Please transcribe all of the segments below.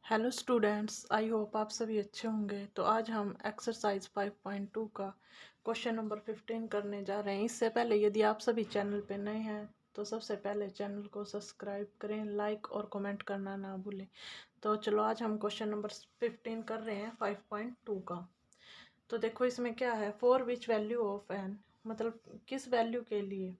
Hello students, I hope आप सभी अच्छे होंगे। तो आज हम एक्सरसाइज 5.2 का क्वेश्चन नंबर 15 करने जा रहे हैं। इससे पहले यदि आप सभी चैनल पे नए हैं तो सबसे पहले चैनल को सब्सक्राइब करें, लाइक और कमेंट करना ना भूलें। तो चलो आज हम क्वेश्चन नंबर 15 कर रहे हैं 5.2 का। तो देखो इसमें क्या है, for which value of N, मतलब किस वैल्यू के लिए,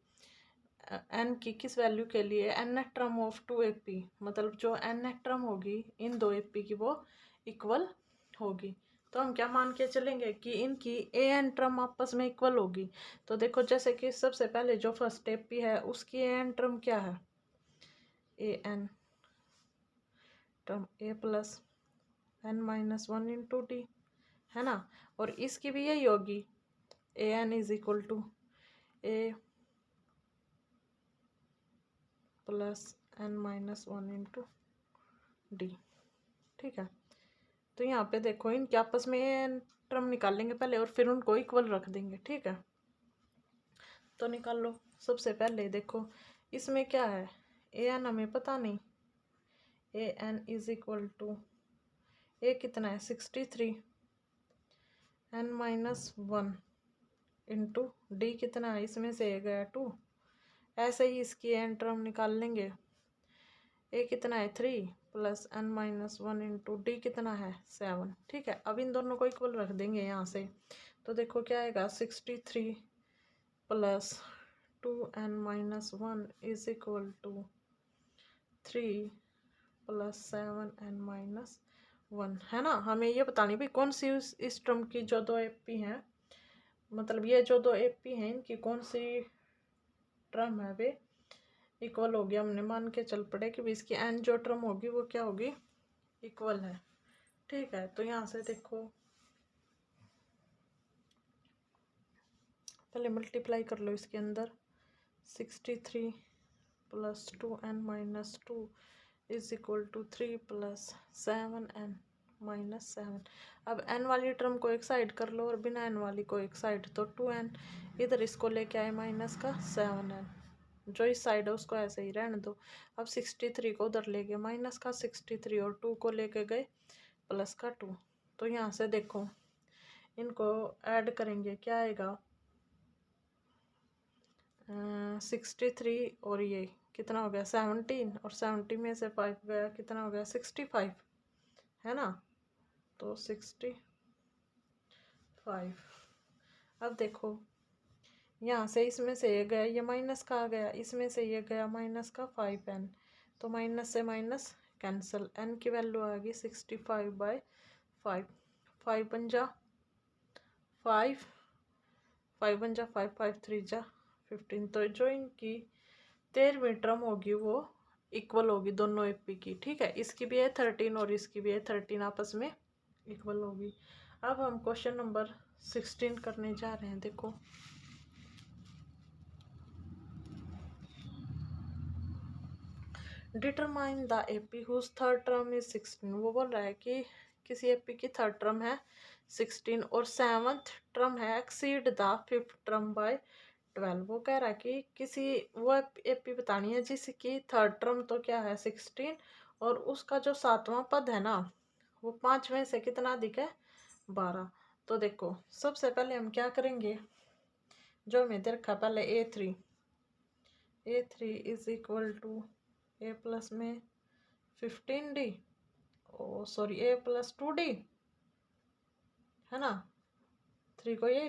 एन की किस वैल्यू के लिए N term of to A P, मतलब जो एन टर्म होगी इन दो ए पी की वो इक्वल होगी। तो हम क्या मान के चलेंगे कि इनकी ए एन टर्म आपस में इक्वल होगी। तो देखो जैसे कि सबसे पहले जो फर्स्ट ए पी है उसकी ए एन टर्म क्या है, A N term A plus N minus one into D, है ना। और इसकी भी यही होगी, A N is equal to A plus N minus one into D. ठीक है, तो यहाँ पे देखो इनके आपस में टर्म निकालेंगे पहले और फिर उनको इक्वल रख देंगे। ठीक है, तो निकाल लो। सबसे पहले देखो इसमें क्या है, ए एन हमें पता नहीं, A N is equal to A कितना है 63, N minus one into D कितना है, इसमें से ए गया 2। ऐसे ही इसकी एन टर्म निकाल लेंगे, ए कितना है 3 plus N minus one into D कितना है 7। ठीक है, अब इन दोनों को इक्वल रख देंगे यहाँ से। तो देखो क्या आएगा, 63 plus 2n minus one is equal to 3 plus 7n minus one, है ना। हमें ये बतानी भाई कौन सी इस टर्म की जो दो एपी हैं, मतलब ये जो दो एपी हैं इनकी कौन सी टर्म है वे इक्वल होगी। हमने मान के चल पड़े कि इसकी एन जो टर्म होगी वो क्या होगी, इक्वल है। ठीक है, तो यहाँ से देखो पहले मल्टीप्लाई कर लो इसके अंदर, 63 plus 2n minus 2 is equal to 3 plus 7n minus 7। अब n वाली टर्म को एक साइड कर लो और बिना n वाली को एक साइड, तो 2n इधर इसको लेके आए माइनस का 7n, जो इस साइड है उसको ऐसे ही रहने दो। अब 63 को उधर ले गए माइनस का 63 और 2 को लेके गए प्लस का 2। तो यहाँ से देखो इनको ऐड करेंगे, क्या आएगा 63 और ये कितना हो गया 17, और 70 में से 5 गया कितना हो गया 65, है ना। तो 65। अब देखो यहाँ से इसमें से ये गया, ये माइनस का आ गया, इसमें से ये गया माइनस का 5n, तो माइनस से माइनस कैंसिल, n की वैल्यू आ गई 65/5। 5 बन जा 5, 5 बन जा 5, 5 3 जा 15। तो जो इनकी 13वीं टर्म होगी वो इक्वल होगी दोनों एपी की। ठीक है, इसकी भी है 13 और इसकी भी है 13, आपस में इक्वल होगी। अब हम क्वेश्चन नंबर 16 करने जा रहे हैं। देखो determine the AP whose third term is 16। वो बोल रहा है कि किसी एपी की थर्ड टर्म है 16 और सेवंथ टर्म है exceed the fifth term by 12। वो कह रहा है कि किसी वो एपी बतानी है जिसकी थर्ड टर्म तो क्या है 16 और उसका जो सातवां पद है ना वो 5 में से कितना अधिक है 12। तो देखो सबसे पहले हम क्या करेंगे, जो हमें दे रखा पहले a3 is equal to A plus में 15d, ओ सॉरी ए प्लस 2d, है ना। 3 को यही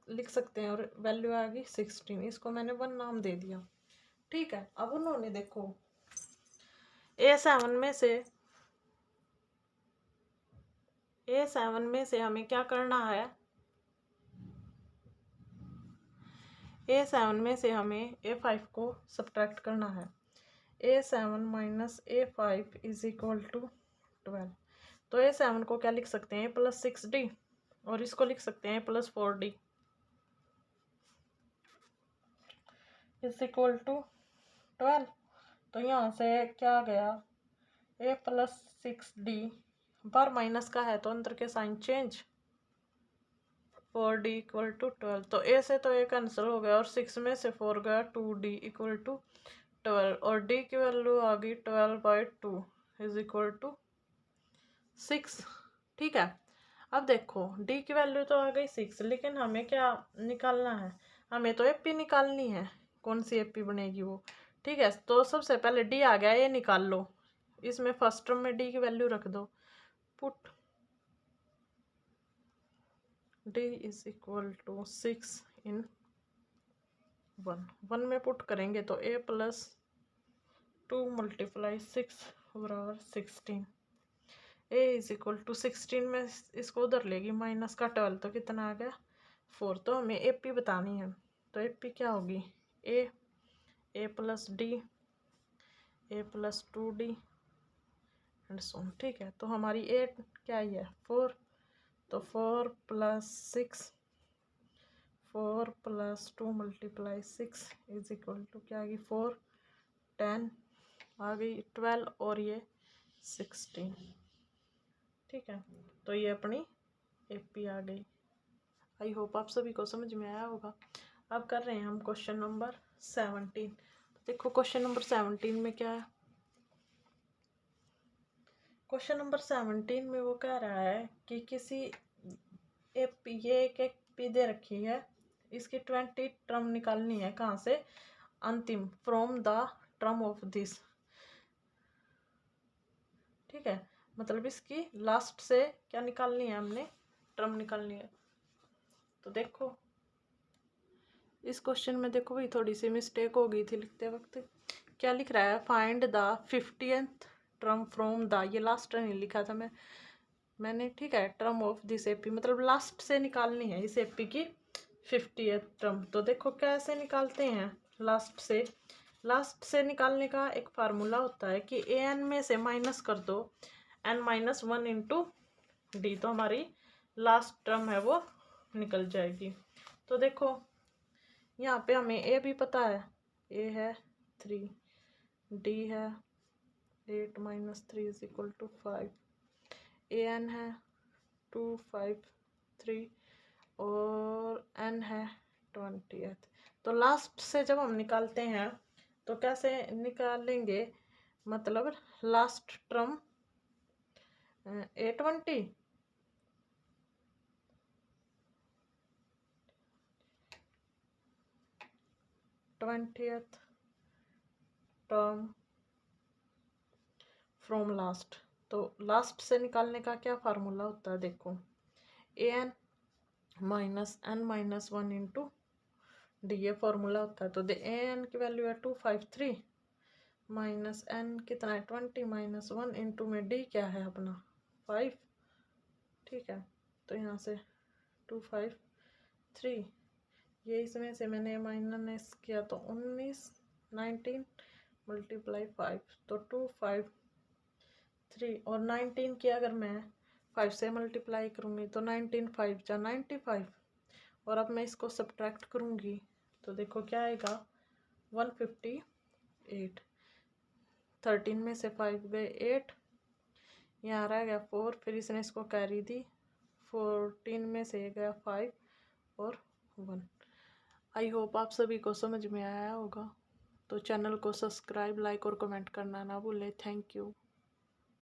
लिख सकते हैं और वैल्यू आ गई 16, इसको मैंने 1 नाम दे दिया। ठीक है, अब उन्होंने देखो A7 में से हमें क्या करना है, A7 में से हमें A5 को सब्ट्रैक्ट करना है। A7 minus A5 is equal to 12। तो A7 को क्या लिख सकते हैं, प्लस 6d, और इसको लिख सकते हैं plus 4d is equal to 12। तो यहाँ से क्या गया, ए प्लस 6d, बार माइनस का है तो अंदर के sign change, 4d equal to 12। तो ए से तो ए कैंसिल हो गया और 6 में से 4 गया 2d इक्वल टू 12, और d की वैल्यू आ गई 12/2 इज इक्वल टू 6। ठीक है, अब देखो डी की वैल्यू तो आ गई 6, लेकिन हमें क्या निकालना है, हमें तो एपी निकालनी है। कौन सी एपी बनेगी वो, ठीक है। तो सबसे पहले डी आ गया, ये निकाल लो। इसमें फर्स्ट टर्म में डी की वैल्यू रख दो। Put d is equal to 6 in 1 में पुट करेंगे तो a प्लस 2 मल्टीप्लाई 6 बराबर 16। a इज इक्वल टू 16 में इसको उधर लेगी माइनस का 12, तो कितना आ गया 4। तो हमें ए पी बतानी है, तो ए पी क्या होगी, A plus D, A plus 2d and so on. ठीक है, तो हमारी ए क्या ही है 4, तो 4 plus 6, 4 plus 2 multiply 6 is equal to क्या आ गई 4, 10 आ गई 12 और ये 16। ठीक है, तो ये अपनी एपी आ गई। आई होप आप सभी को समझ में आया होगा। अब कर रहे हैं हम क्वेश्चन नंबर 17। तो देखो क्वेश्चन नंबर 17 में क्या है, क्वेश्चन नंबर 17 में वो कह रहा है कि किसी एपी, ये एक एपी दे रखी है, इसकी 20 टर्म निकालनी है। कहाँ से, अंतिम, from the term of this. ठीक है, मतलब इसकी लास्ट से क्या निकालनी है, हमने टर्म निकालनी है। तो देखो इस क्वेश्चन में देखो भाई थोड़ी सी मिस्टेक हो गई थी लिखते वक्त। क्या लिख रहा है, find the 50th term from the, ये लास्ट नहीं लिखा था मैंने, ठीक है, टर्म ऑफ दिस एपी, मतलब लास्ट से निकालनी है इस एपी की 50th टर्म। तो देखो कैसे निकालते हैं, लास्ट से निकालने का एक फार्मूला होता है कि ए एन में से माइनस कर दो n-1 इंटू डी, तो हमारी लास्ट टर्म है वो निकल जाएगी। तो देखो यहाँ पे हमें ए भी पता है, ए है 3, डी है 8 minus 3 is equal to 5, a n है 2 5 3 और एन है 20th। तो लास्ट से जब हम निकालते हैं तो कैसे निकालेंगे, मतलब last term A20, term from last. तो लास्ट से निकालने का क्या फार्मूला होता है, देखो an minus n-1 into D, ये फार्मूला होता है। तो an की वैल्यू है 253 माइनस n कितना है 20 माइनस 1 इंटू में डी क्या है अपना 5। ठीक है, तो यहाँ से 253, ये इसमें से मैंने माइनस किया तो 19 19 मल्टीप्लाई 5, तो 253 और 19 की अगर मैं 5 से मल्टीप्लाई करूँगी तो 19 5 जा 95, और अब मैं इसको सब्ट्रैक्ट करूँगी तो देखो क्या आएगा 158। 13 में से 5 गए 8, यहाँ रह गया 4, फिर इसने इसको कैरी दी, 14 में से गया 5 और 1। आई होप आप सभी को समझ में आया होगा। तो चैनल को सब्सक्राइब, लाइक और कमेंट करना ना भूलें। Thank you.